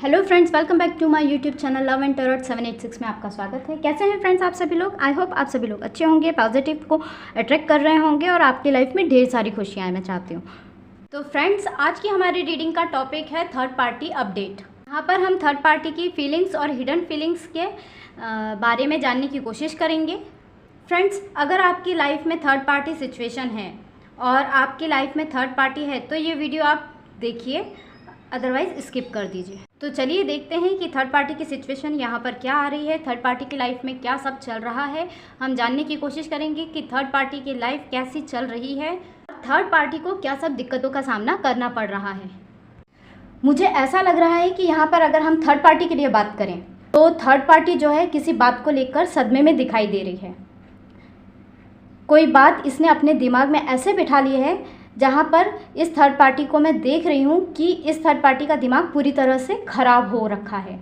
Hello friends, welcome back to my YouTube channel love and tarot 786 में आपका स्वागत है। कैसे हैं फ्रेंड्स आप सभी लोग? आई होप आप सभी लोग अच्छे होंगे, पॉजिटिव को अट्रैक्ट कर रहे होंगे और आपकी लाइफ में ढेर सारी खुशियाँ मैं चाहती हूँ। तो फ्रेंड्स, आज की हमारी रीडिंग का टॉपिक है थर्ड पार्टी अपडेट। यहाँ पर हम थर्ड पार्टी की फीलिंग्स और हिडन फीलिंग्स के बारे में जानने की कोशिश करेंगे। फ्रेंड्स, अगर आपकी लाइफ में थर्ड पार्टी सिचुएशन है और आपकी लाइफ में थर्ड पार्टी है तो ये वीडियो आप देखिए, अदरवाइज़ स्किप कर दीजिए। तो चलिए देखते हैं कि थर्ड पार्टी की सिचुएशन यहाँ पर क्या आ रही है, थर्ड पार्टी की लाइफ में क्या सब चल रहा है। हम जानने की कोशिश करेंगे कि थर्ड पार्टी की लाइफ कैसी चल रही है, थर्ड पार्टी को क्या सब दिक्कतों का सामना करना पड़ रहा है। मुझे ऐसा लग रहा है कि यहाँ पर अगर हम थर्ड पार्टी के लिए बात करें तो थर्ड पार्टी जो है किसी बात को लेकर सदमे में दिखाई दे रही है। कोई बात इसने अपने दिमाग में ऐसे बिठा ली है जहाँ पर इस थर्ड पार्टी को मैं देख रही हूँ कि इस थर्ड पार्टी का दिमाग पूरी तरह से ख़राब हो रखा है।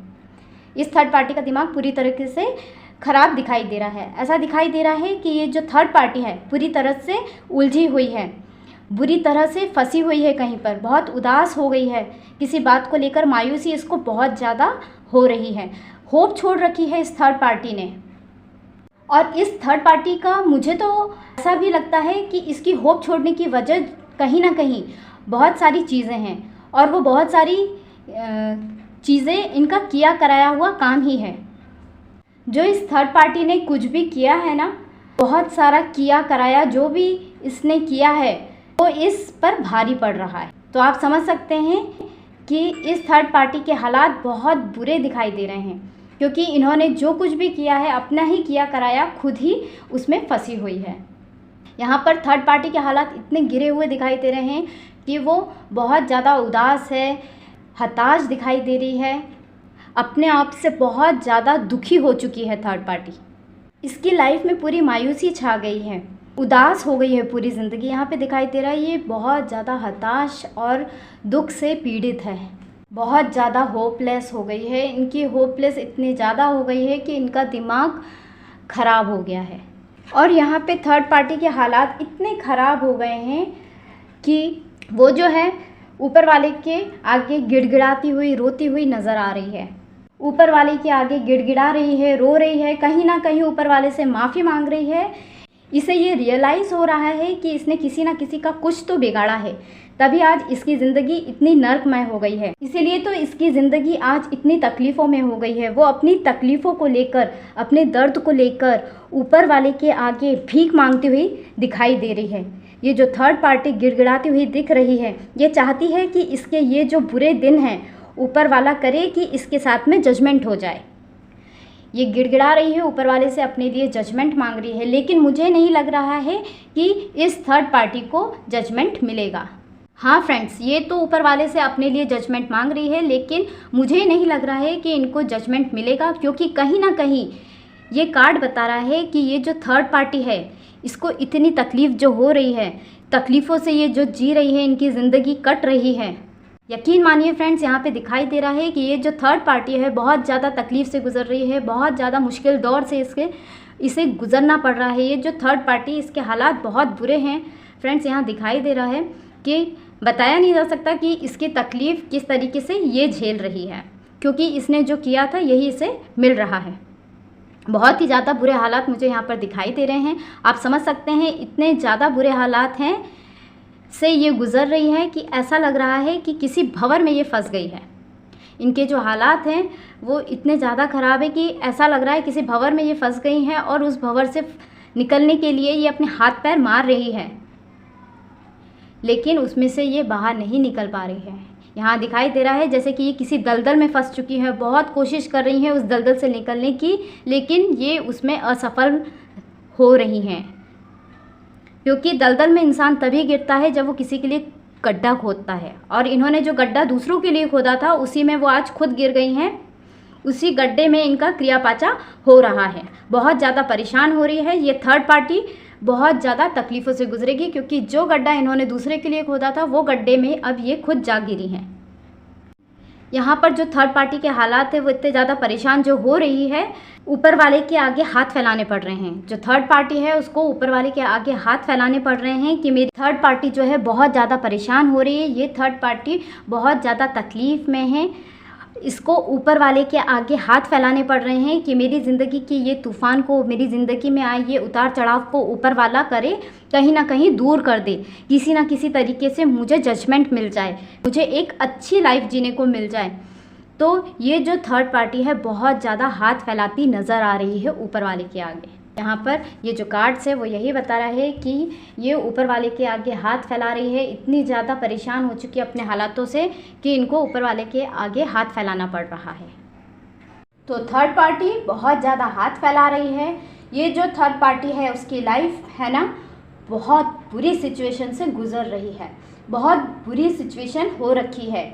इस थर्ड पार्टी का दिमाग पूरी तरीके से ख़राब दिखाई दे रहा है। ऐसा दिखाई दे रहा है कि ये जो थर्ड पार्टी है पूरी तरह से उलझी हुई है, बुरी तरह से फंसी हुई है, कहीं पर बहुत उदास हो गई है। किसी बात को लेकर मायूसी इसको बहुत ज़्यादा हो रही है। होप छोड़ रखी है इस थर्ड पार्टी ने। और इस थर्ड पार्टी का मुझे तो ऐसा भी लगता है कि इसकी होप छोड़ने की वजह कहीं ना कहीं बहुत सारी चीज़ें हैं और वो बहुत सारी चीज़ें इनका किया कराया हुआ काम ही है। जो इस थर्ड पार्टी ने कुछ भी किया है ना, बहुत सारा किया कराया जो भी इसने किया है वो इस पर भारी पड़ रहा है। तो आप समझ सकते हैं कि इस थर्ड पार्टी के हालात बहुत बुरे दिखाई दे रहे हैं, क्योंकि इन्होंने जो कुछ भी किया है अपना ही किया कराया, खुद ही उसमें फंसी हुई है। यहाँ पर थर्ड पार्टी के हालात इतने गिरे हुए दिखाई दे रहे हैं कि वो बहुत ज़्यादा उदास है, हताश दिखाई दे रही है, अपने आप से बहुत ज़्यादा दुखी हो चुकी है थर्ड पार्टी। इसकी लाइफ में पूरी मायूसी छा गई है, उदास हो गई है पूरी ज़िंदगी। यहाँ पे दिखाई दे रहा है ये बहुत ज़्यादा हताश और दुख से पीड़ित है, बहुत ज़्यादा होपलेस हो गई है। इनकी होपलेस इतनी ज़्यादा हो गई है कि इनका दिमाग ख़राब हो गया है। और यहाँ पे थर्ड पार्टी के हालात इतने ख़राब हो गए हैं कि वो जो है ऊपर वाले के आगे गिड़गिड़ाती हुई, रोती हुई नज़र आ रही है। ऊपर वाले के आगे गिड़गिड़ा रही है, रो रही है, कहीं ना कहीं ऊपर वाले से माफ़ी मांग रही है। इसे ये रियलाइज़ हो रहा है कि इसने किसी ना किसी का कुछ तो बिगाड़ा है, तभी आज इसकी ज़िंदगी इतनी नर्कमय हो गई है। इसीलिए तो इसकी ज़िंदगी आज इतनी तकलीफ़ों में हो गई है। वो अपनी तकलीफ़ों को लेकर, अपने दर्द को लेकर ऊपर वाले के आगे भीख मांगती हुई दिखाई दे रही है। ये जो थर्ड पार्टी गिड़गिड़ाती हुई दिख रही है, ये चाहती है कि इसके ये जो बुरे दिन हैं ऊपर वाला करे कि इसके साथ में जजमेंट हो जाए। ये गिड़गिड़ा रही है, ऊपर वाले से अपने लिए जजमेंट मांग रही है, लेकिन मुझे नहीं लग रहा है कि इस थर्ड पार्टी को जजमेंट मिलेगा। हाँ फ्रेंड्स, ये तो ऊपर वाले से अपने लिए जजमेंट मांग रही है, लेकिन मुझे नहीं लग रहा है कि इनको जजमेंट मिलेगा, क्योंकि कहीं ना कहीं ये कार्ड बता रहा है कि ये जो थर्ड पार्टी है इसको इतनी तकलीफ़ जो हो रही है, तकलीफ़ों से ये जो जी रही है, इनकी ज़िंदगी कट रही है। यकीन मानिए फ्रेंड्स, यहाँ पे दिखाई दे रहा है कि ये जो थर्ड पार्टी है बहुत ज़्यादा तकलीफ़ से गुजर रही है, बहुत ज़्यादा मुश्किल दौर से इसे गुजरना पड़ रहा है। ये जो थर्ड पार्टी, इसके हालात बहुत बुरे हैं फ्रेंड्स। यहाँ दिखाई दे रहा है कि बताया नहीं जा सकता कि इसकी तकलीफ़ किस तरीके से ये झेल रही है, क्योंकि इसने जो किया था यही इसे मिल रहा है। बहुत ही ज़्यादा बुरे हालात मुझे यहाँ पर दिखाई दे रहे हैं। आप समझ सकते हैं इतने ज़्यादा बुरे हालात हैं से ये गुज़र रही है कि ऐसा लग रहा है कि किसी भंवर में ये फंस गई है। इनके जो हालात हैं वो इतने ज़्यादा ख़राब है कि ऐसा लग रहा है किसी भंवर में ये फंस गई हैं और उस भंवर से निकलने के लिए ये अपने हाथ पैर मार रही है, लेकिन उसमें से ये बाहर नहीं निकल पा रही है। यहाँ दिखाई दे रहा है जैसे कि ये किसी दलदल में फंस चुकी है, बहुत कोशिश कर रही है उस दलदल से निकलने की, लेकिन ये उसमें असफल हो रही हैं। क्योंकि दलदल में इंसान तभी गिरता है जब वो किसी के लिए गड्ढा खोदता है, और इन्होंने जो गड्ढा दूसरों के लिए खोदा था उसी में वो आज खुद गिर गई हैं। उसी गड्ढे में इनका क्रियापाचा हो रहा है। बहुत ज़्यादा परेशान हो रही है ये थर्ड पार्टी, बहुत ज़्यादा तकलीफ़ों से गुजरेगी, क्योंकि जो गड्ढा इन्होंने दूसरे के लिए खोदा था वो गड्ढे में अब ये खुद जा गिरी हैं। यहाँ पर जो थर्ड पार्टी के हालात है वो इतने ज़्यादा परेशान जो हो रही है, ऊपर वाले के आगे हाथ फैलाने पड़ रहे हैं। जो थर्ड पार्टी है उसको ऊपर वाले के आगे हाथ फैलाने पड़ रहे हैं कि मेरी थर्ड पार्टी जो है बहुत ज़्यादा परेशान हो रही है, ये थर्ड पार्टी बहुत ज़्यादा तकलीफ़ में है, इसको ऊपर वाले के आगे हाथ फैलाने पड़ रहे हैं कि मेरी ज़िंदगी की ये तूफ़ान को, मेरी ज़िंदगी में आए ये उतार चढ़ाव को ऊपर वाला करे, कहीं ना कहीं दूर कर दे, किसी ना किसी तरीके से मुझे जजमेंट मिल जाए, मुझे एक अच्छी लाइफ जीने को मिल जाए। तो ये जो थर्ड पार्टी है बहुत ज़्यादा हाथ फैलाती नज़र आ रही है ऊपर वाले के आगे। यहाँ पर ये जो कार्ड्स है वो यही बता रहा है कि ये ऊपर वाले के आगे हाथ फैला रही है, इतनी ज़्यादा परेशान हो चुकी है अपने हालातों से कि इनको ऊपर वाले के आगे हाथ फैलाना पड़ रहा है। तो थर्ड पार्टी बहुत ज़्यादा हाथ फैला रही है। ये जो थर्ड पार्टी है उसकी लाइफ है ना बहुत बुरी सिचुएशन से गुज़र रही है, बहुत बुरी सिचुएशन हो रखी है।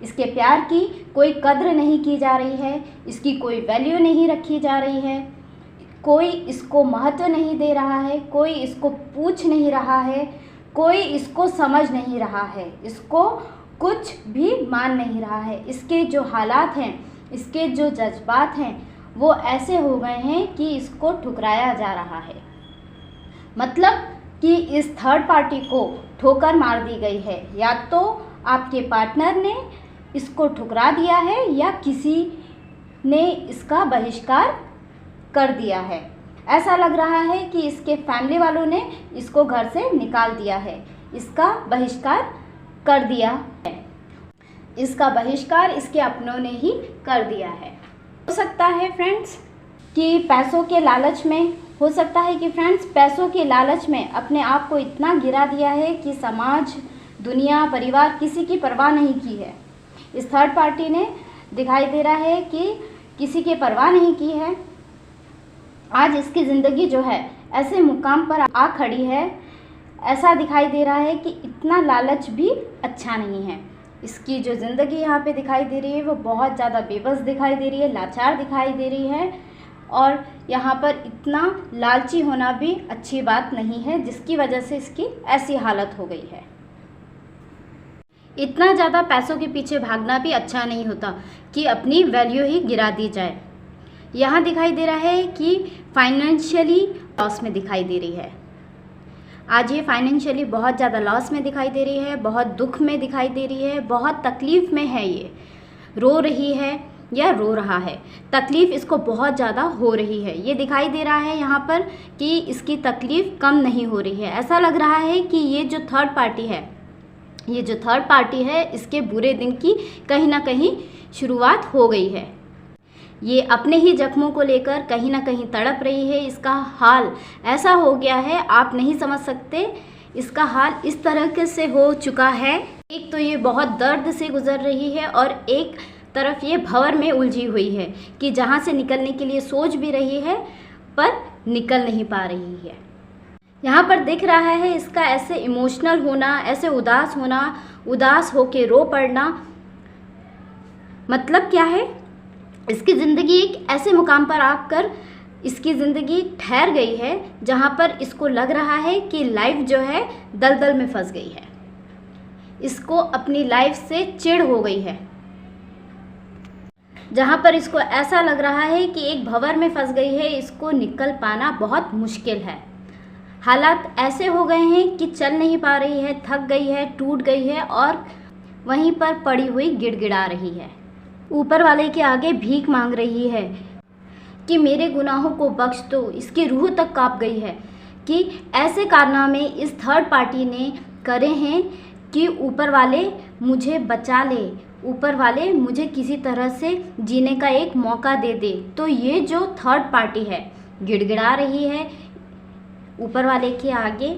इसके प्यार की कोई कद्र नहीं की जा रही है, इसकी कोई वैल्यू नहीं रखी जा रही है, कोई इसको महत्व नहीं दे रहा है, कोई इसको पूछ नहीं रहा है, कोई इसको समझ नहीं रहा है, इसको कुछ भी मान नहीं रहा है। इसके जो हालात हैं, इसके जो जज्बात हैं वो ऐसे हो गए हैं कि इसको ठुकराया जा रहा है। मतलब कि इस थर्ड पार्टी को ठोकर मार दी गई है, या तो आपके पार्टनर ने इसको ठुकरा दिया है या किसी ने इसका बहिष्कार कर दिया है। ऐसा लग रहा है कि इसके फैमिली वालों ने इसको घर से निकाल दिया है, इसका बहिष्कार कर दिया है, इसका बहिष्कार इसके अपनों ने ही कर दिया है। हो सकता है फ्रेंड्स कि पैसों के लालच में, हो सकता है कि फ्रेंड्स पैसों के लालच में अपने आप को इतना गिरा दिया है कि समाज, दुनिया, परिवार किसी की परवाह नहीं की है। इस थर्ड पार्टी ने दिखाई दे रहा है कि किसी की परवाह नहीं की है। आज इसकी ज़िंदगी जो है ऐसे मुकाम पर आ खड़ी है, ऐसा दिखाई दे रहा है कि इतना लालच भी अच्छा नहीं है। इसकी जो ज़िंदगी यहाँ पे दिखाई दे रही है वो बहुत ज़्यादा बेबस दिखाई दे रही है, लाचार दिखाई दे रही है, और यहाँ पर इतना लालची होना भी अच्छी बात नहीं है जिसकी वजह से इसकी ऐसी हालत हो गई है। इतना ज़्यादा पैसों के पीछे भागना भी अच्छा नहीं होता कि अपनी वैल्यू ही गिरा दी जाए। यहाँ दिखाई दे रहा है कि फाइनेंशियली लॉस में दिखाई दे रही है। आज ये फाइनेंशियली बहुत ज़्यादा लॉस में दिखाई दे रही है, बहुत दुख में दिखाई दे रही है, बहुत तकलीफ़ में है। ये रो रही है या रो रहा है, तकलीफ़ इसको बहुत ज़्यादा हो रही है। ये दिखाई दे रहा है यहाँ पर कि इसकी तकलीफ़ कम नहीं हो रही है। ऐसा लग रहा है कि ये जो थर्ड पार्टी है, ये जो थर्ड पार्टी है, इसके बुरे दिन की कहीं ना कहीं शुरुआत हो गई है। ये अपने ही जख्मों को लेकर कहीं ना कहीं तड़प रही है। इसका हाल ऐसा हो गया है आप नहीं समझ सकते, इसका हाल इस तरह से हो चुका है। एक तो ये बहुत दर्द से गुजर रही है और एक तरफ ये भंवर में उलझी हुई है कि जहाँ से निकलने के लिए सोच भी रही है पर निकल नहीं पा रही है। यहाँ पर दिख रहा है इसका ऐसे इमोशनल होना, ऐसे उदास होना, उदास होके रो पड़ना। मतलब क्या है, इसकी ज़िंदगी एक ऐसे मुकाम पर आकर इसकी ज़िंदगी ठहर गई है जहाँ पर इसको लग रहा है कि लाइफ जो है दलदल में फंस गई है, इसको अपनी लाइफ से चिढ़ हो गई है। जहाँ पर इसको ऐसा लग रहा है कि एक भंवर में फंस गई है, इसको निकल पाना बहुत मुश्किल है। हालात ऐसे हो गए हैं कि चल नहीं पा रही है, थक गई है, टूट गई है और वहीं पर पड़ी हुई गिड़गिड़ा रही है। ऊपर वाले के आगे भीख मांग रही है कि मेरे गुनाहों को बख्श दो। इसकी रूह तक कांप गई है कि ऐसे कारनामे इस थर्ड पार्टी ने करे हैं कि ऊपर वाले मुझे बचा ले, ऊपर वाले मुझे किसी तरह से जीने का एक मौका दे दे। तो ये जो थर्ड पार्टी है गिड़गिड़ा रही है ऊपर वाले के आगे।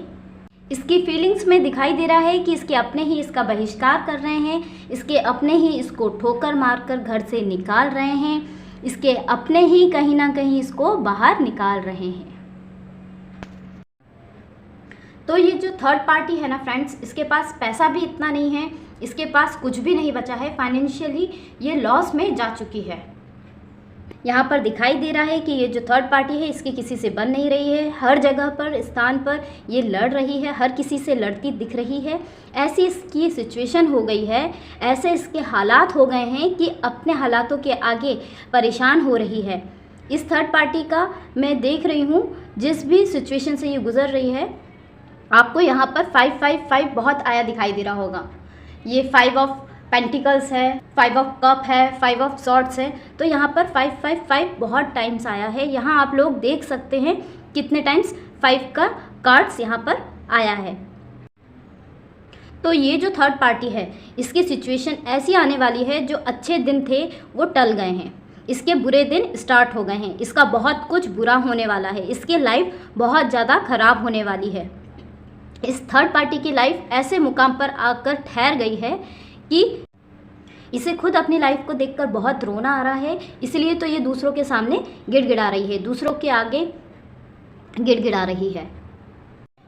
इसकी फीलिंग्स में दिखाई दे रहा है कि इसके अपने ही इसका बहिष्कार कर रहे हैं, इसके अपने ही इसको ठोकर मारकर घर से निकाल रहे हैं, इसके अपने ही कहीं ना कहीं इसको बाहर निकाल रहे हैं। तो ये जो थर्ड पार्टी है ना फ्रेंड्स, इसके पास पैसा भी इतना नहीं है, इसके पास कुछ भी नहीं बचा है, फाइनेंशियली ये लॉस में जा चुकी है। यहाँ पर दिखाई दे रहा है कि ये जो थर्ड पार्टी है इसकी किसी से बन नहीं रही है, हर जगह पर स्थान पर ये लड़ रही है, हर किसी से लड़ती दिख रही है। ऐसी इसकी सिचुएशन हो गई है, ऐसे इसके हालात हो गए हैं कि अपने हालातों के आगे परेशान हो रही है। इस थर्ड पार्टी का मैं देख रही हूँ जिस भी सिचुएशन से ये गुजर रही है, आपको यहाँ पर 555 बहुत आया दिखाई दे रहा होगा। ये 5 ऑफ पेंटिकल्स है, 5 ऑफ कप है, 5 ऑफ सॉर्ड्स है। तो यहाँ पर 555 बहुत टाइम्स आया है। यहाँ आप लोग देख सकते हैं कितने टाइम्स 5 का कार्ड्स यहाँ पर आया है। तो ये जो थर्ड पार्टी है इसकी सिचुएशन ऐसी आने वाली है, जो अच्छे दिन थे वो टल गए हैं, इसके बुरे दिन स्टार्ट हो गए हैं, इसका बहुत कुछ बुरा होने वाला है, इसकी लाइफ बहुत ज़्यादा ख़राब होने वाली है। इस थर्ड पार्टी की लाइफ ऐसे मुकाम पर आकर ठहर गई है कि इसे खुद अपनी लाइफ को देखकर बहुत रोना आ रहा है। इसलिए तो ये दूसरों के सामने गिड़गिड़ा रही है, दूसरों के आगे गिड़गिड़ा रही है।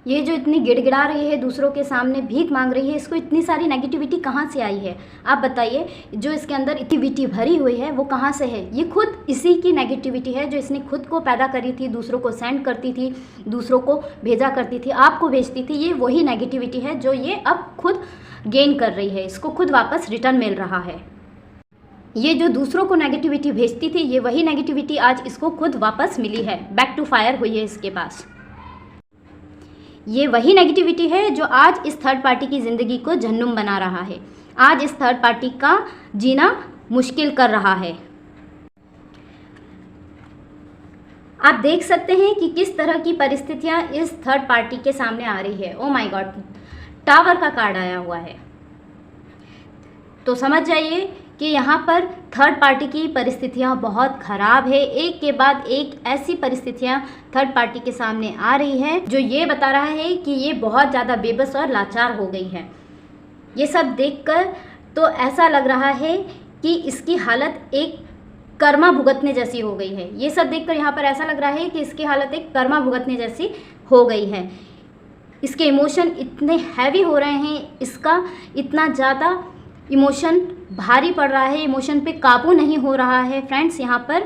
ये जो इतनी गिड़गिड़ा रही है, दूसरों के सामने भीख मांग रही है, इसको इतनी सारी नेगेटिविटी कहाँ से आई है? आप बताइए। जो इसके अंदर नेगेटिविटी भरी हुई है वो कहाँ से है? ये खुद इसी की नेगेटिविटी है, जो इसने खुद को पैदा करी थी, दूसरों को सेंड करती थी, दूसरों को भेजा करती थी, आपको भेजती थी। ये वही नेगेटिविटी है जो ये अब खुद गेन कर रही है, इसको खुद वापस रिटर्न मिल रहा है। ये जो दूसरों को नेगेटिविटी भेजती थी, ये वही नेगेटिविटी आज इसको खुद वापस मिली है, बैक टू फायर हुई है इसके पास। ये वही नेगेटिविटी है जो आज इस थर्ड पार्टी की ज़िंदगी को जहन्नुम बना रहा है, आज इस थर्ड पार्टी का जीना मुश्किल कर रहा है। आप देख सकते हैं कि किस तरह की परिस्थितियां इस थर्ड पार्टी के सामने आ रही है। ओ माय गॉड, टावर का कार्ड आया हुआ है। तो समझ जाइए कि यहाँ पर थर्ड पार्टी की परिस्थितियाँ बहुत ख़राब है। एक के बाद एक ऐसी परिस्थितियाँ थर्ड पार्टी के सामने आ रही है जो ये बता रहा है कि ये बहुत ज़्यादा बेबस और लाचार हो गई है। ये सब देखकर तो ऐसा लग रहा है कि इसकी हालत एक कर्मा भुगतने जैसी हो गई है। ये सब देखकर यहाँ पर ऐसा लग रहा है कि इसकी हालत एक कर्मा भुगतने जैसी हो गई है। इसके इमोशन इतने हैवी हो रहे हैं, इसका इतना ज़्यादा इमोशन भारी पड़ रहा है, इमोशन पे काबू नहीं हो रहा है। फ्रेंड्स, यहाँ पर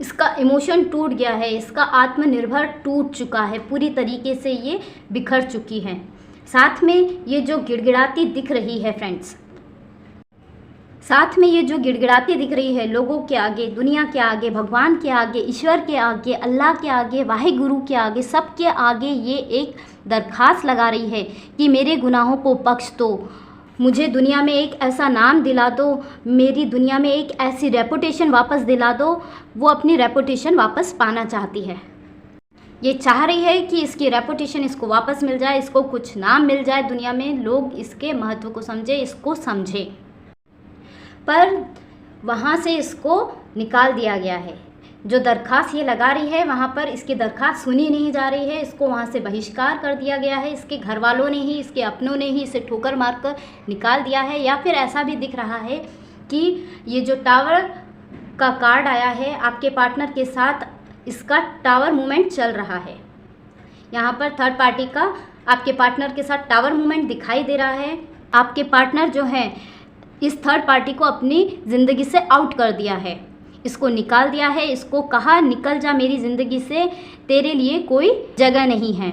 इसका इमोशन टूट गया है, इसका आत्मनिर्भर टूट चुका है, पूरी तरीके से ये बिखर चुकी है। साथ में ये जो गिड़गिड़ाती दिख रही है फ्रेंड्स, साथ में ये जो गिड़गिड़ाती दिख रही है लोगों के आगे, दुनिया के आगे, भगवान के आगे, ईश्वर के आगे, अल्लाह के आगे, वाहिगुरु के आगे, सबके आगे ये एक दरख्वास्त लगा रही है कि मेरे गुनाहों को बख्श दो, मुझे दुनिया में एक ऐसा नाम दिला दो, मेरी दुनिया में एक ऐसी रेपुटेशन वापस दिला दो। वो अपनी रेपुटेशन वापस पाना चाहती है। ये चाह रही है कि इसकी रेपुटेशन इसको वापस मिल जाए, इसको कुछ नाम मिल जाए दुनिया में, लोग इसके महत्व को समझे, इसको समझे। पर वहाँ से इसको निकाल दिया गया है। जो दरख्वास्त ये लगा रही है वहाँ पर इसकी दरख्वास्त सुनी नहीं जा रही है, इसको वहाँ से बहिष्कार कर दिया गया है। इसके घर वालों ने ही, इसके अपनों ने ही इसे ठोकर मारकर निकाल दिया है। या फिर ऐसा भी दिख रहा है कि ये जो टावर का कार्ड आया है, आपके पार्टनर के साथ इसका टावर मूवमेंट चल रहा है। यहाँ पर थर्ड पार्टी का आपके पार्टनर के साथ टावर मूवमेंट दिखाई दे रहा है। आपके पार्टनर जो है इस थर्ड पार्टी को अपनी ज़िंदगी से आउट कर दिया है, इसको निकाल दिया है, इसको कहा निकल जा मेरी ज़िंदगी से, तेरे लिए कोई जगह नहीं है,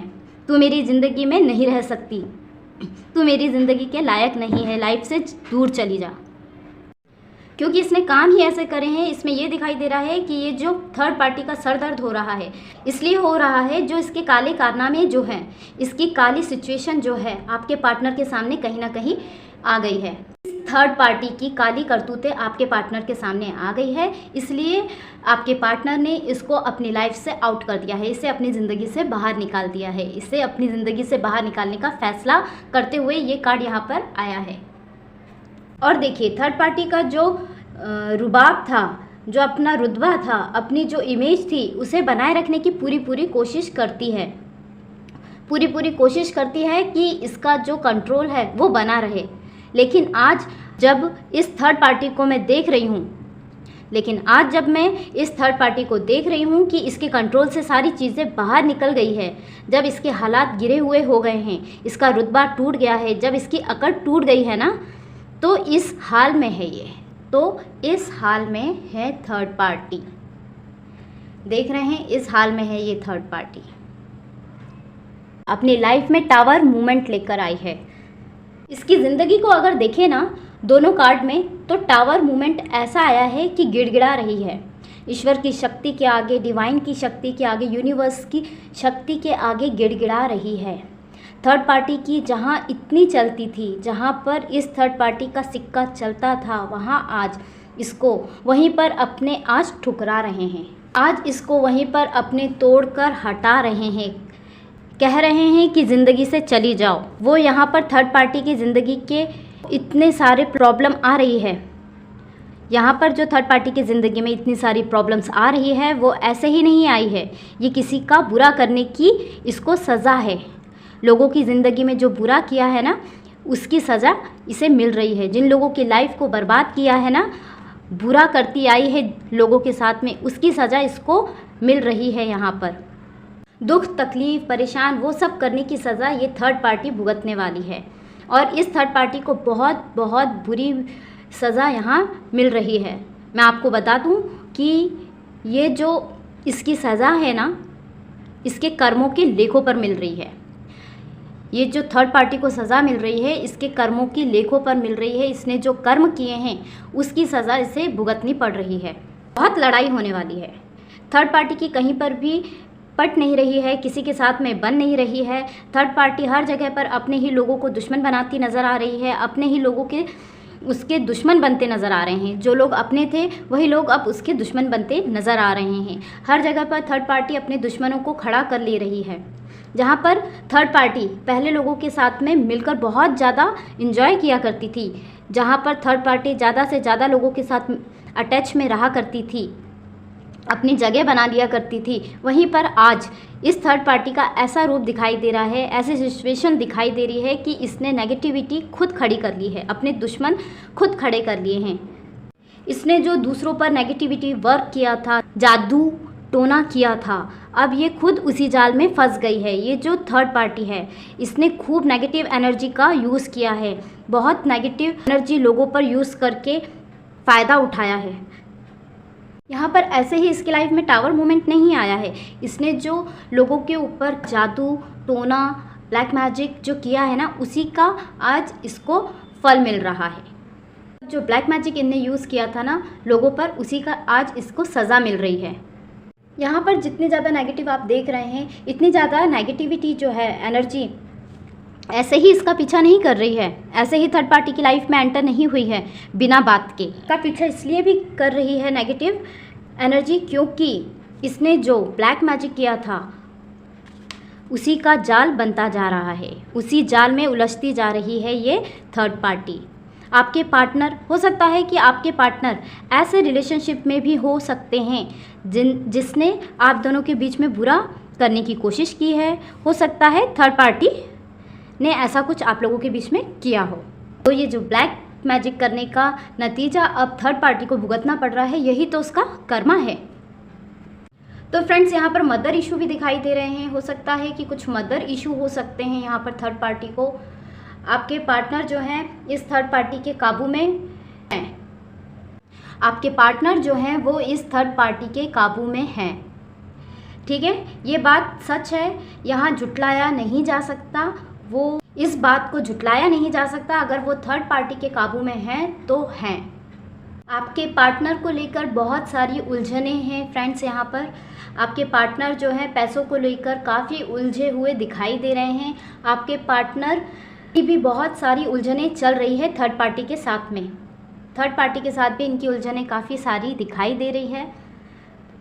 तू मेरी ज़िंदगी में नहीं रह सकती, तू मेरी ज़िंदगी के लायक नहीं है, लाइफ से दूर चली जा। क्योंकि इसने काम ही ऐसे करे हैं। इसमें ये दिखाई दे रहा है कि ये जो थर्ड पार्टी का सर दर्द हो रहा है, इसलिए हो रहा है जो इसके काले कारनामे जो हैं, इसकी काली सिचुएशन जो है आपके पार्टनर के सामने कहीं ना कहीं आ गई है। थर्ड पार्टी की काली करतूतें आपके पार्टनर के सामने आ गई है, इसलिए आपके पार्टनर ने इसको अपनी लाइफ से आउट कर दिया है, इसे अपनी ज़िंदगी से बाहर निकाल दिया है। इसे अपनी ज़िंदगी से बाहर निकालने का फैसला करते हुए ये कार्ड यहाँ पर आया है। और देखिए, थर्ड पार्टी का जो रुबाब था, जो अपना रुतबा था, अपनी जो इमेज थी, उसे बनाए रखने की पूरी कोशिश करती है, पूरी कोशिश करती है कि इसका जो कंट्रोल है वो बना रहे। लेकिन आज जब इस थर्ड पार्टी को मैं देख रही हूँ, इस थर्ड पार्टी को देख रही हूँ कि इसके कंट्रोल से सारी चीज़ें बाहर निकल गई है, जब इसके हालात गिरे हुए हो गए हैं, इसका रुतबा टूट गया है, जब इसकी अकड़ टूट गई है ना, तो इस हाल में है ये, तो इस हाल में है थर्ड पार्टी। देख रहे हैं, इस हाल में है ये थर्ड पार्टी। अपनी लाइफ में टावर मूवमेंट लेकर आई है। इसकी ज़िंदगी को अगर देखें ना दोनों कार्ड में, तो टावर मूवमेंट ऐसा आया है कि गिड़गिड़ा रही है। ईश्वर की शक्ति के आगे, डिवाइन की शक्ति के आगे, यूनिवर्स की शक्ति के आगे गिड़गिड़ा रही है। थर्ड पार्टी की जहाँ इतनी चलती थी, जहाँ पर इस थर्ड पार्टी का सिक्का चलता था, वहाँ आज इसको वहीं पर अपने आज ठुकरा रहे हैं। आज इसको वहीं पर अपने तोड़कर हटा रहे हैं, कह रहे हैं कि ज़िंदगी से चली जाओ। वो यहाँ पर थर्ड पार्टी की ज़िंदगी के इतने सारे प्रॉब्लम आ रही है, यहाँ पर जो थर्ड पार्टी की ज़िंदगी में इतनी सारी प्रॉब्लम्स आ रही है वो ऐसे ही नहीं आई है। ये किसी का बुरा करने की इसको सज़ा है। लोगों की ज़िंदगी में जो बुरा किया है ना, उसकी सज़ा इसे मिल रही है। जिन लोगों की लाइफ को बर्बाद किया है ना, बुरा करती आई है लोगों के साथ में, उसकी सज़ा इसको मिल रही है। यहाँ पर दुख, तकलीफ़, परेशान वो सब करने की सज़ा ये थर्ड पार्टी भुगतने वाली है। और इस थर्ड पार्टी को बहुत बहुत बुरी सज़ा यहाँ मिल रही है। मैं आपको बता दूँ कि ये जो इसकी सज़ा है ना, इसके कर्मों के लेखों पर मिल रही है। ये जो थर्ड पार्टी को सज़ा मिल रही है, इसके कर्मों की लेखों पर मिल रही है। इसने जो कर्म किए हैं उसकी सज़ा इसे भुगतनी पड़ रही है। बहुत लड़ाई होने वाली है। थर्ड पार्टी की कहीं पर भी पट नहीं रही है, किसी के साथ में बन नहीं रही है। थर्ड पार्टी हर जगह पर अपने ही लोगों को दुश्मन बनाती नज़र आ रही है, अपने ही लोगों के उसके दुश्मन बनते नज़र आ रहे हैं। जो लोग अपने थे वही लोग अब उसके दुश्मन बनते नज़र आ रहे हैं। हर जगह पर थर्ड पार्टी अपने दुश्मनों को खड़ा कर ले रही है। जहाँ पर थर्ड पार्टी पहले लोगों के साथ में मिलकर बहुत ज़्यादा इंजॉय किया करती थी, जहाँ पर थर्ड पार्टी ज़्यादा से ज़्यादा लोगों के साथ अटैच में रहा करती थी, अपनी जगह बना लिया करती थी, वहीं पर आज इस थर्ड पार्टी का ऐसा रूप दिखाई दे रहा है, ऐसी सिचुएशन दिखाई दे रही है कि इसने नेगेटिविटी खुद खड़ी कर ली है, अपने दुश्मन खुद खड़े कर लिए हैं। इसने जो दूसरों पर नेगेटिविटी वर्क किया था, जादू टोना किया था, अब ये खुद उसी जाल में फंस गई है। ये जो थर्ड पार्टी है, इसने खूब नेगेटिव एनर्जी का यूज़ किया है, बहुत नेगेटिव एनर्जी लोगों पर यूज़ करके फ़ायदा उठाया है। यहाँ पर ऐसे ही इसकी लाइफ में टावर मूवमेंट नहीं आया है। इसने जो लोगों के ऊपर जादू टोना, ब्लैक मैजिक जो किया है ना, उसी का आज इसको फल मिल रहा है। जो ब्लैक मैजिक इनने यूज़ किया था ना लोगों पर, उसी का आज इसको सज़ा मिल रही है। यहाँ पर जितनी ज़्यादा नेगेटिव आप देख रहे हैं, इतनी ज़्यादा नेगेटिविटी जो है, एनर्जी ऐसे ही इसका पीछा नहीं कर रही है, ऐसे ही थर्ड पार्टी की लाइफ में एंटर नहीं हुई है बिना बात के। इसका पीछा इसलिए भी कर रही है नेगेटिव एनर्जी, क्योंकि इसने जो ब्लैक मैजिक किया था उसी का जाल बनता जा रहा है, उसी जाल में उलझती जा रही है ये थर्ड पार्टी। आपके पार्टनर, हो सकता है कि आपके पार्टनर ऐसे रिलेशनशिप में भी हो सकते हैं जिसने आप दोनों के बीच में बुरा करने की कोशिश की है। हो सकता है थर्ड पार्टी ने ऐसा कुछ आप लोगों के बीच में किया हो। तो ये जो ब्लैक मैजिक करने का नतीजा अब थर्ड पार्टी को भुगतना पड़ रहा है, यही तो उसका कर्मा है। तो फ्रेंड्स, यहाँ पर मदर इशू भी दिखाई दे रहे हैं। हो सकता है कि कुछ मदर इशू हो सकते हैं यहाँ पर थर्ड पार्टी को। आपके पार्टनर जो हैं इस थर्ड पार्टी के काबू में हैं। आपके पार्टनर जो हैं वो इस थर्ड पार्टी के काबू में हैं। ठीक है, ये बात सच है, यहाँ झुटलाया नहीं जा सकता। वो इस बात को झुटलाया नहीं जा सकता। अगर वो थर्ड पार्टी के काबू में हैं तो हैं। आपके पार्टनर को लेकर बहुत सारी उलझनें हैं फ्रेंड्स। यहाँ पर आपके पार्टनर जो है पैसों को लेकर काफ़ी उलझे हुए दिखाई दे रहे हैं। आपके पार्टनर की भी बहुत सारी उलझनें चल रही है थर्ड पार्टी के साथ में। थर्ड पार्टी के साथ भी इनकी उलझनें काफ़ी सारी दिखाई दे रही है।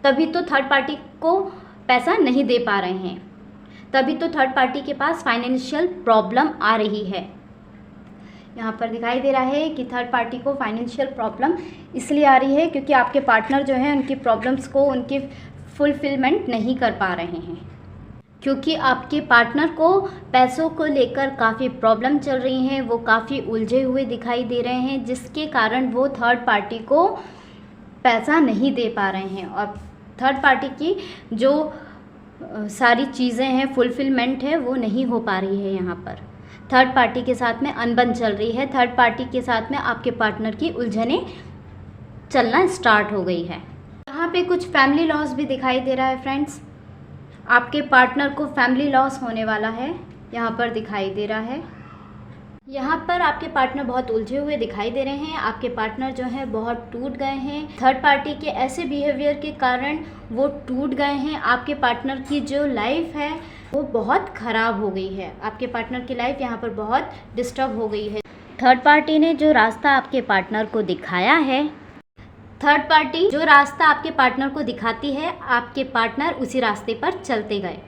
तभी तो थर्ड पार्टी को पैसा नहीं दे पा रहे हैं, तभी तो थर्ड पार्टी के पास फाइनेंशियल प्रॉब्लम आ रही है। यहाँ पर दिखाई दे रहा है कि थर्ड पार्टी को फाइनेंशियल प्रॉब्लम इसलिए आ रही है क्योंकि आपके पार्टनर जो हैं उनकी प्रॉब्लम्स को उनकी फुलफिलमेंट नहीं कर पा रहे हैं, क्योंकि आपके पार्टनर को पैसों को लेकर काफ़ी प्रॉब्लम चल रही हैं। वो काफ़ी उलझे हुए दिखाई दे रहे हैं, जिसके कारण वो थर्ड पार्टी को पैसा नहीं दे पा रहे हैं। और थर्ड पार्टी की जो सारी चीज़ें हैं, फुलफिलमेंट है, वो नहीं हो पा रही है। यहाँ पर थर्ड पार्टी के साथ में अनबन चल रही है। थर्ड पार्टी के साथ में आपके पार्टनर की उलझनें चलना स्टार्ट हो गई है। यहाँ पे कुछ फैमिली लॉस भी दिखाई दे रहा है फ्रेंड्स। आपके पार्टनर को फैमिली लॉस होने वाला है, यहाँ पर दिखाई दे रहा है। यहाँ पर आपके पार्टनर बहुत उलझे हुए दिखाई दे रहे हैं। आपके पार्टनर जो है बहुत टूट गए हैं। थर्ड पार्टी के ऐसे बिहेवियर के कारण वो टूट गए हैं। आपके पार्टनर की जो लाइफ है वो बहुत ख़राब हो गई है। आपके पार्टनर की लाइफ यहाँ पर बहुत डिस्टर्ब हो गई है। थर्ड पार्टी ने जो रास्ता आपके पार्टनर को दिखाया है, थर्ड पार्टी जो रास्ता आपके पार्टनर को दिखाती है, आपके पार्टनर उसी रास्ते पर चलते गए।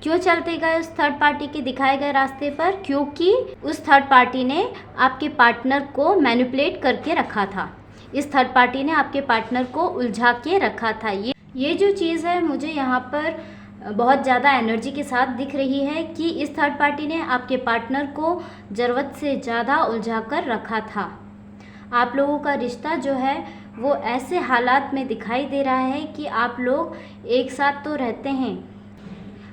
क्यों चलते गए उस थर्ड पार्टी के दिखाए गए रास्ते पर? क्योंकि उस थर्ड पार्टी ने आपके पार्टनर को मैनिपुलेट करके रखा था। इस थर्ड पार्टी ने आपके पार्टनर को उलझा के रखा था। ये जो चीज़ है मुझे यहाँ पर बहुत ज़्यादा एनर्जी के साथ दिख रही है कि इस थर्ड पार्टी ने आपके पार्टनर को ज़रूरत से ज़्यादा उलझा कर रखा था। आप लोगों का रिश्ता जो है वो ऐसे हालात में दिखाई दे रहा है कि आप लोग एक साथ तो रहते हैं,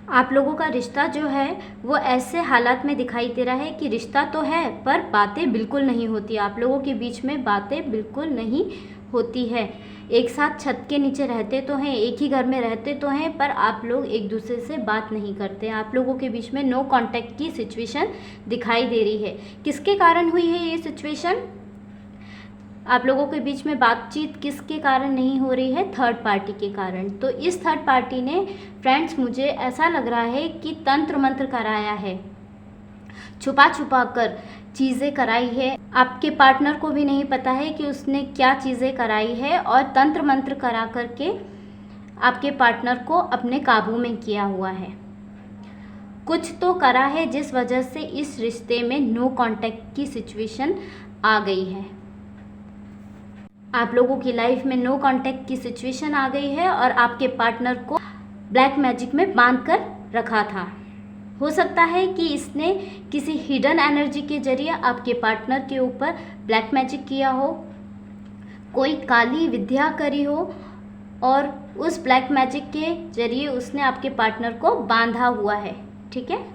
आप लोगों का रिश्ता जो है वो ऐसे हालात में दिखाई दे रहा है कि रिश्ता तो है पर बातें बिल्कुल नहीं होती। आप लोगों के बीच में बातें बिल्कुल नहीं होती है। एक साथ छत के नीचे रहते तो हैं, एक ही घर में रहते तो हैं, पर आप लोग एक दूसरे से बात नहीं करते। आप लोगों के बीच में नो कांटेक्ट की सिचुएशन दिखाई दे रही है। किसके कारण हुई है ये सिचुएशन? आप लोगों के बीच में बातचीत किसके कारण नहीं हो रही है? थर्ड पार्टी के कारण। तो इस थर्ड पार्टी ने फ्रेंड्स मुझे ऐसा लग रहा है कि तंत्र मंत्र कराया है, छुपा छुपा कर चीज़ें कराई है। आपके पार्टनर को भी नहीं पता है कि उसने क्या चीज़ें कराई है, और तंत्र मंत्र करा करके आपके पार्टनर को अपने काबू में किया हुआ है। कुछ तो करा है जिस वजह से इस रिश्ते में नो कांटेक्ट की सिचुएशन आ गई है। आप लोगों की लाइफ में नो कांटेक्ट की सिचुएशन आ गई है और आपके पार्टनर को ब्लैक मैजिक में बांध कर रखा था। हो सकता है कि इसने किसी हिडन एनर्जी के जरिए आपके पार्टनर के ऊपर ब्लैक मैजिक किया हो, कोई काली विद्या करी हो, और उस ब्लैक मैजिक के जरिए उसने आपके पार्टनर को बांधा हुआ है। ठीक है,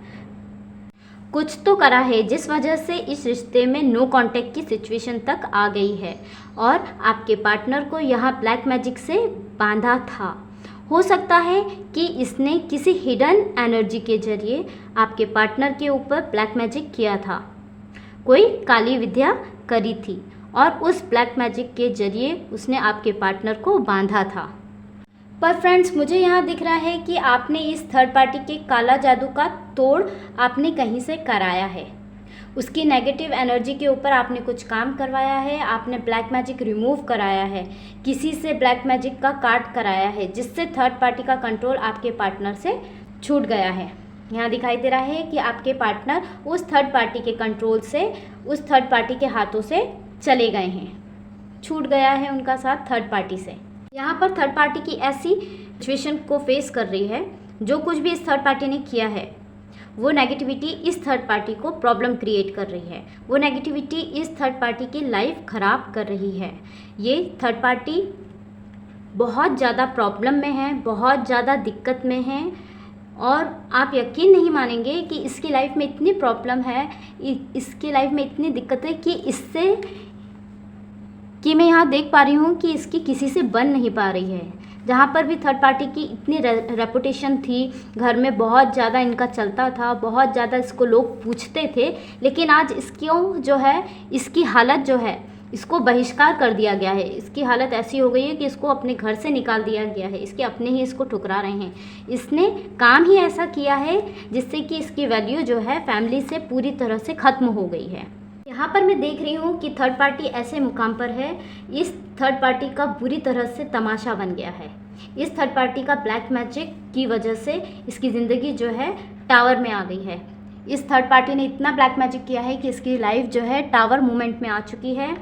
कुछ तो करा है जिस वजह से इस रिश्ते में नो कांटेक्ट की सिचुएशन तक आ गई है और आपके पार्टनर को यहाँ ब्लैक मैजिक से बांधा था। हो सकता है कि इसने किसी हिडन एनर्जी के जरिए आपके पार्टनर के ऊपर ब्लैक मैजिक किया था, कोई काली विद्या करी थी और उस ब्लैक मैजिक के जरिए उसने आपके पार्टनर को बांधा था। पर फ्रेंड्स मुझे यहाँ दिख रहा है कि आपने इस थर्ड पार्टी के काला जादू का तोड़ आपने कहीं से कराया है। उसकी नेगेटिव एनर्जी के ऊपर आपने कुछ काम करवाया है, आपने ब्लैक मैजिक रिमूव कराया है, किसी से ब्लैक मैजिक का काट कराया है, जिससे थर्ड पार्टी का कंट्रोल आपके पार्टनर से छूट गया है। यहाँ दिखाई दे रहा है कि आपके पार्टनर उस थर्ड पार्टी के कंट्रोल से, उस थर्ड पार्टी के हाथों से चले गए हैं, छूट गया है उनका साथ थर्ड पार्टी से। यहाँ पर थर्ड पार्टी की ऐसी सिचुएशन को फेस कर रही है, जो कुछ भी इस थर्ड पार्टी ने किया है वो नेगेटिविटी इस थर्ड पार्टी को प्रॉब्लम क्रिएट कर रही है, वो नेगेटिविटी इस थर्ड पार्टी की लाइफ ख़राब कर रही है। ये थर्ड पार्टी बहुत ज़्यादा प्रॉब्लम में है, बहुत ज़्यादा दिक्कत में है, और आप यकीन नहीं मानेंगे कि इसकी लाइफ में इतनी प्रॉब्लम है, इसकी लाइफ में इतनी दिक्कत है कि मैं यहाँ देख पा रही हूँ कि इसकी किसी से बन नहीं पा रही है। जहाँ पर भी थर्ड पार्टी की इतनी रेपुटेशन थी, घर में बहुत ज़्यादा इनका चलता था, बहुत ज़्यादा इसको लोग पूछते थे, लेकिन आज इसकी जो है, इसकी हालत जो है, इसको बहिष्कार कर दिया गया है। इसकी हालत ऐसी हो गई है कि इसको अपने घर से निकाल दिया गया है, इसके अपने ही इसको ठुकरा रहे हैं। इसने काम ही ऐसा किया है जिससे कि इसकी वैल्यू जो है फैमिली से पूरी तरह से ख़त्म हो गई है। यहाँ पर मैं देख रही हूँ कि थर्ड पार्टी ऐसे मुकाम पर है, इस थर्ड पार्टी का बुरी तरह से तमाशा बन गया है। इस थर्ड पार्टी का ब्लैक मैजिक की वजह से इसकी ज़िंदगी जो है टावर में आ गई है। इस थर्ड पार्टी ने इतना ब्लैक मैजिक किया है कि इसकी लाइफ जो है टावर मूवमेंट में आ चुकी है।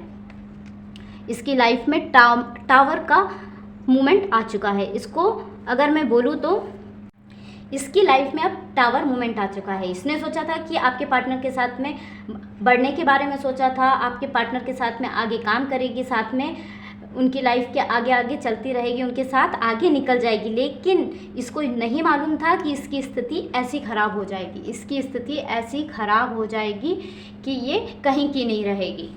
इसकी लाइफ में टावर का मूवमेंट आ चुका है। इसको अगर मैं बोलूँ तो इसकी लाइफ में अब टावर मूवमेंट आ चुका है। इसने सोचा था कि आपके पार्टनर के साथ में बढ़ने के बारे में सोचा था, आपके पार्टनर के साथ में आगे काम करेगी, साथ में उनकी लाइफ के आगे आगे चलती रहेगी, उनके साथ आगे निकल जाएगी, लेकिन इसको नहीं मालूम था कि इसकी स्थिति ऐसी ख़राब हो जाएगी, इसकी स्थिति ऐसी ख़राब हो जाएगी कि ये कहीं की नहीं रहेगी।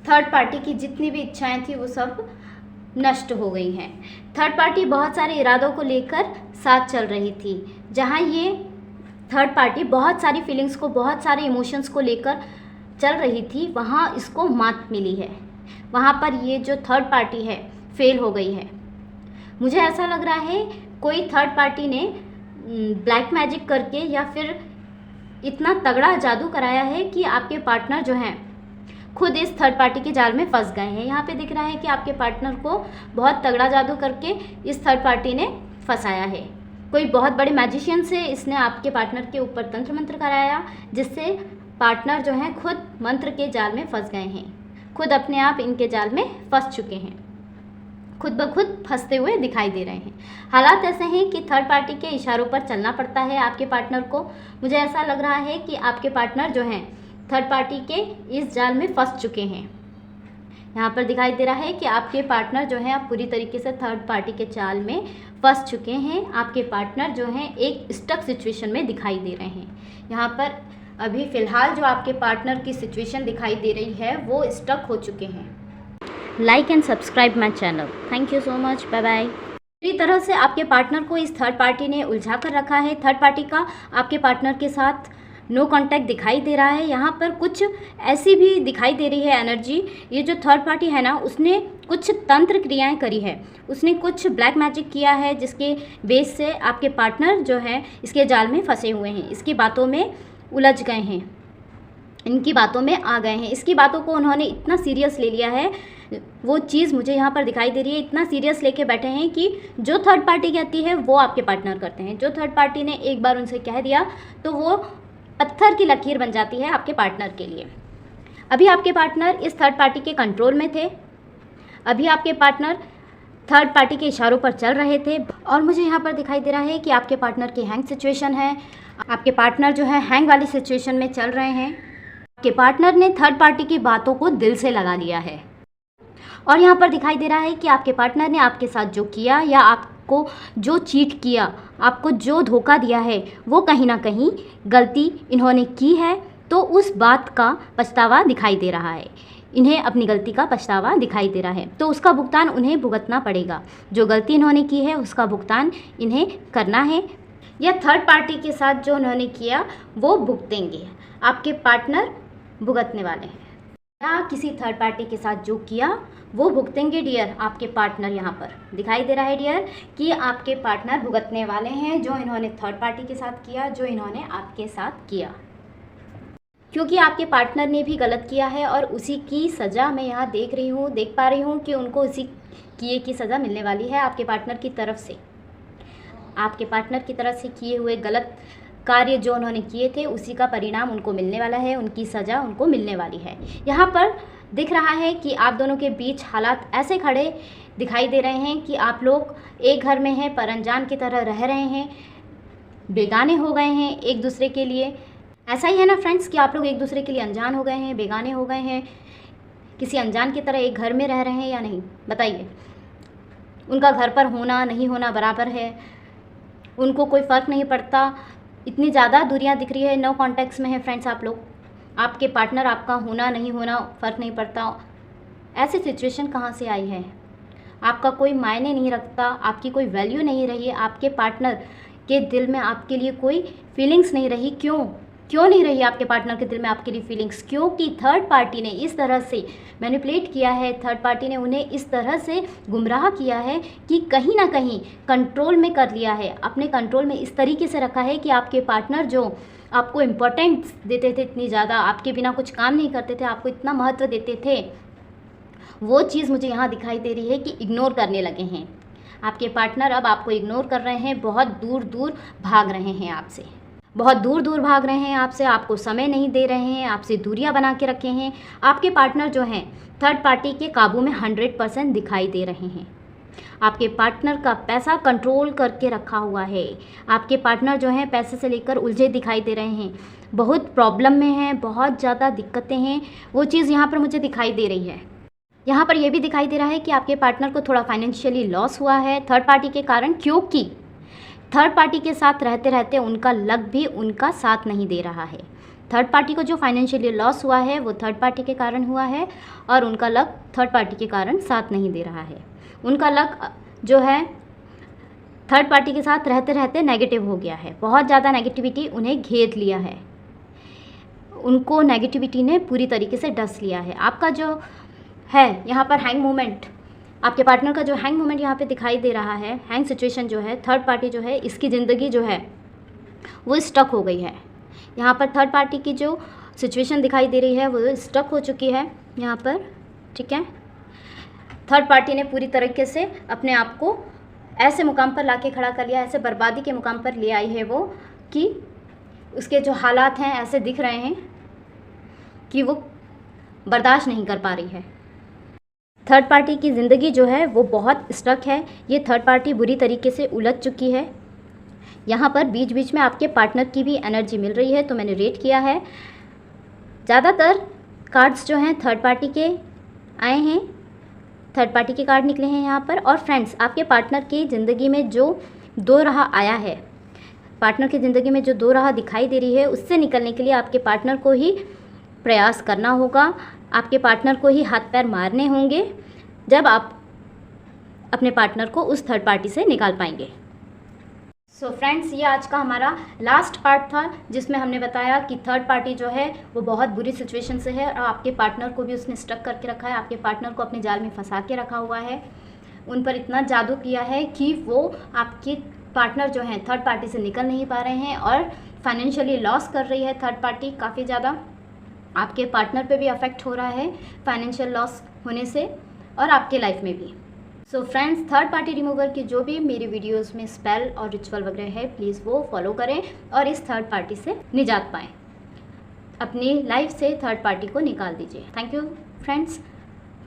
थर्ड पार्टी की जितनी भी इच्छाएं थी वो सब नष्ट हो गई हैं। थर्ड पार्टी बहुत सारे इरादों को लेकर साथ चल रही थी। जहां ये थर्ड पार्टी बहुत सारी फीलिंग्स को, बहुत सारे इमोशंस को लेकर चल रही थी, वहाँ इसको मात मिली है। वहाँ पर ये जो थर्ड पार्टी है फेल हो गई है। मुझे ऐसा लग रहा है कोई थर्ड पार्टी ने ब्लैक मैजिक करके या फिर इतना तगड़ा जादू कराया है कि आपके पार्टनर जो हैं खुद इस थर्ड पार्टी के जाल में फंस गए हैं। यहाँ पे दिख रहा है कि आपके पार्टनर को बहुत तगड़ा जादू करके इस थर्ड पार्टी ने फंसाया है। कोई बहुत बड़े मैजिशियन से इसने आपके पार्टनर के ऊपर तंत्र मंत्र कराया, जिससे पार्टनर जो हैं खुद मंत्र के जाल में फंस गए हैं, खुद अपने आप इनके जाल में फंस चुके हैं, खुद ब खुद फंसते हुए दिखाई दे रहे हैं। हालात ऐसे हैं कि थर्ड पार्टी के इशारों पर चलना पड़ता है आपके पार्टनर को। मुझे ऐसा लग रहा है कि आपके पार्टनर जो हैं थर्ड पार्टी के इस जाल में फंस चुके हैं। यहाँ पर दिखाई दे रहा है कि आपके पार्टनर जो हैं आप पूरी तरीके से थर्ड पार्टी के जाल में फंस चुके हैं। आपके पार्टनर जो हैं एक स्टक सिचुएशन में दिखाई दे रहे हैं। यहाँ पर अभी फ़िलहाल जो आपके पार्टनर की सिचुएशन दिखाई दे रही है वो स्टक हो चुके हैं। Like and subscribe my channel. Thank you so much. Bye bye. पूरी तरह से आपके पार्टनर को इस थर्ड पार्टी ने उलझा कर रखा है। थर्ड पार्टी का आपके पार्टनर के साथ नो कांटेक्ट दिखाई दे रहा है। यहाँ पर कुछ ऐसी भी दिखाई दे रही है एनर्जी, ये जो थर्ड पार्टी है ना उसने कुछ तंत्र क्रियाएं करी है, उसने कुछ ब्लैक मैजिक किया है, जिसके बेस से आपके पार्टनर जो है इसके जाल में फंसे हुए हैं, इसकी बातों में उलझ गए हैं, इनकी बातों में आ गए हैं। इसकी बातों को उन्होंने इतना सीरियस ले लिया है, वो चीज़ मुझे यहाँ पर दिखाई दे रही है, इतना सीरियस लेके बैठे हैं कि जो थर्ड पार्टी कहती है वो आपके पार्टनर करते हैं। जो थर्ड पार्टी ने एक बार उनसे कह दिया तो वो पत्थर की लकीर बन जाती है आपके पार्टनर के लिए। अभी आपके पार्टनर इस थर्ड पार्टी के कंट्रोल में थे, अभी आपके पार्टनर थर्ड पार्टी के इशारों पर चल रहे थे। और मुझे यहाँ पर दिखाई दे रहा है कि आपके पार्टनर की हैंग सिचुएशन है, आपके पार्टनर जो है हैंग वाली सिचुएशन में चल रहे हैं। आपके पार्टनर ने थर्ड पार्टी की बातों को दिल से लगा लिया है। और यहाँ पर दिखाई दे रहा है कि आपके पार्टनर ने आपके साथ जो किया या आपको जो चीट किया, आपको जो धोखा दिया है, वो कहीं ना कहीं गलती इन्होंने की है, तो उस बात का पछतावा दिखाई दे रहा है। इन्हें अपनी गलती का पछतावा दिखाई दे रहा है, तो उसका भुगतान उन्हें भुगतना पड़ेगा। जो गलती इन्होंने की है उसका भुगतान इन्हें करना है, या थर्ड पार्टी के साथ जो उन्होंने किया वो भुगतेंगे। आपके पार्टनर भुगतने वाले हैं, या किसी थर्ड पार्टी के साथ जो किया वो भुगतेंगे डियर। आपके पार्टनर यहाँ पर दिखाई दे रहा है डियर कि आपके पार्टनर भुगतने वाले हैं जो इन्होंने थर्ड पार्टी के साथ किया, जो इन्होंने आपके साथ किया, क्योंकि आपके पार्टनर ने भी गलत किया है और उसी की सज़ा मैं यहाँ देख पा रही हूँ कि उनको उसी किए की सज़ा मिलने वाली है आपके पार्टनर की तरफ से। आपके पार्टनर की तरफ से किए हुए गलत कार्य जो उन्होंने किए थे उसी का परिणाम उनको मिलने वाला है, उनकी सज़ा उनको मिलने वाली है। यहाँ पर दिख रहा है कि आप दोनों के बीच हालात ऐसे खड़े दिखाई दे रहे हैं कि आप लोग एक घर में हैं पर अनजान की तरह रह रहे हैं, बेगाने हो गए हैं एक दूसरे के लिए। ऐसा ही है ना फ्रेंड्स कि आप लोग एक दूसरे के लिए अनजान हो गए हैं, बेगाने हो गए हैं, किसी अनजान की तरह एक घर में रह रहे हैं या नहीं, बताइए। उनका घर पर होना नहीं होना बराबर है, उनको कोई फ़र्क नहीं पड़ता। इतनी ज़्यादा दूरियां दिख रही है, नो कॉन्टैक्ट्स में है फ्रेंड्स आप लोग। आपके पार्टनर आपका होना नहीं होना फ़र्क नहीं पड़ता। ऐसी सिचुएशन कहाँ से आई है? आपका कोई मायने नहीं रखता, आपकी कोई वैल्यू नहीं रही है, आपके पार्टनर के दिल में आपके लिए कोई फीलिंग्स नहीं रही। क्यों नहीं रही आपके पार्टनर के दिल में आपके लिए फीलिंग्स? क्योंकि थर्ड पार्टी ने इस तरह से मैनिपुलेट किया है, थर्ड पार्टी ने उन्हें इस तरह से गुमराह किया है कि कहीं ना कहीं कंट्रोल में कर लिया है, अपने कंट्रोल में इस तरीके से रखा है कि आपके पार्टनर जो आपको इम्पोर्टेंस देते थे, इतनी ज़्यादा आपके बिना कुछ काम नहीं करते थे, आपको इतना महत्व देते थे, वो चीज़ मुझे यहाँ दिखाई दे रही है कि इग्नोर करने लगे हैं। आपके पार्टनर अब आपको इग्नोर कर रहे हैं, बहुत दूर दूर भाग रहे हैं आपसे, बहुत दूर दूर भाग रहे हैं आपसे, आपको समय नहीं दे रहे हैं, आपसे दूरियां बना के रखे हैं। आपके पार्टनर जो हैं थर्ड पार्टी के काबू में 100% दिखाई दे रहे हैं। आपके पार्टनर का पैसा कंट्रोल करके रखा हुआ है। आपके पार्टनर जो हैं पैसे से लेकर उलझे दिखाई दे रहे हैं, बहुत प्रॉब्लम में हैं, बहुत ज़्यादा दिक्कतें हैं, वो चीज़ यहाँ पर मुझे दिखाई दे रही है। यहाँ पर यह भी दिखाई दे रहा है कि आपके पार्टनर को थोड़ा फाइनेंशियली लॉस हुआ है थर्ड पार्टी के कारण, क्योंकि थर्ड पार्टी के साथ रहते रहते उनका लक भी उनका साथ नहीं दे रहा है। थर्ड पार्टी को जो फाइनेंशियली लॉस हुआ है वो थर्ड पार्टी के कारण हुआ है, और उनका लक थर्ड पार्टी के कारण साथ नहीं दे रहा है। उनका लक जो है थर्ड पार्टी के साथ रहते रहते नेगेटिव हो गया है, बहुत ज़्यादा नेगेटिविटी उन्हें घेर लिया है, उनको नेगेटिविटी ने पूरी तरीके से डस लिया है। आपका जो है यहाँ पर हैंग मोमेंट, आपके पार्टनर का जो हैंग मोमेंट यहाँ पे दिखाई दे रहा है, हैंग सिचुएशन जो है, थर्ड पार्टी जो है इसकी ज़िंदगी जो है वो स्टक हो गई है। यहाँ पर थर्ड पार्टी की जो सिचुएशन दिखाई दे रही है वो स्टक हो चुकी है यहाँ पर, ठीक है। थर्ड पार्टी ने पूरी तरीके से अपने आप को ऐसे मुकाम पर लाके खड़ा कर लिया, ऐसे बर्बादी के मुकाम पर ले आई है वो कि उसके जो हालात हैं ऐसे दिख रहे हैं कि वो बर्दाश्त नहीं कर पा रही है। थर्ड पार्टी की ज़िंदगी जो है वो बहुत स्टक है, ये थर्ड पार्टी बुरी तरीके से उलझ चुकी है। यहाँ पर बीच बीच में आपके पार्टनर की भी एनर्जी मिल रही है, तो मैंने रेट किया है। ज़्यादातर कार्ड्स जो हैं थर्ड पार्टी के आए हैं, थर्ड पार्टी के कार्ड निकले हैं यहाँ पर। और फ्रेंड्स, आपके पार्टनर की ज़िंदगी में जो दो राह आया है, पार्टनर की ज़िंदगी में जो दो राह दिखाई दे रही है, उससे निकलने के लिए आपके पार्टनर को ही प्रयास करना होगा, आपके पार्टनर को ही हाथ पैर मारने होंगे, जब आप अपने पार्टनर को उस थर्ड पार्टी से निकाल पाएंगे। सो फ्रेंड्स, ये आज का हमारा लास्ट पार्ट था जिसमें हमने बताया कि थर्ड पार्टी जो है वो बहुत बुरी सिचुएशन से है और आपके पार्टनर को भी उसने स्टक करके रखा है, आपके पार्टनर को अपने जाल में फंसा के रखा हुआ है, उन पर इतना जादू किया है कि वो आपके पार्टनर जो हैं थर्ड पार्टी से निकल नहीं पा रहे हैं और फाइनेंशियली लॉस कर रही है थर्ड पार्टी काफ़ी ज़्यादा। आपके पार्टनर पे भी अफेक्ट हो रहा है फाइनेंशियल लॉस होने से और आपके लाइफ में भी। So friends, third party remover की जो भी मेरी वीडियोस में स्पेल और रिचुअल वगैरह है, प्लीज़ वो फॉलो करें और इस थर्ड पार्टी से निजात पाएँ, अपनी लाइफ से थर्ड पार्टी को निकाल दीजिए। Thank you friends,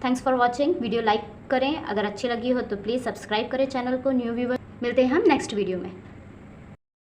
thanks for watching. Video like करें, अगर अच्छी लगी हो तो प्लीज़ सब्सक्राइब करें चैनल को, न्यू व्यूवर। मिलते हैं हम नेक्स्ट वीडियो में।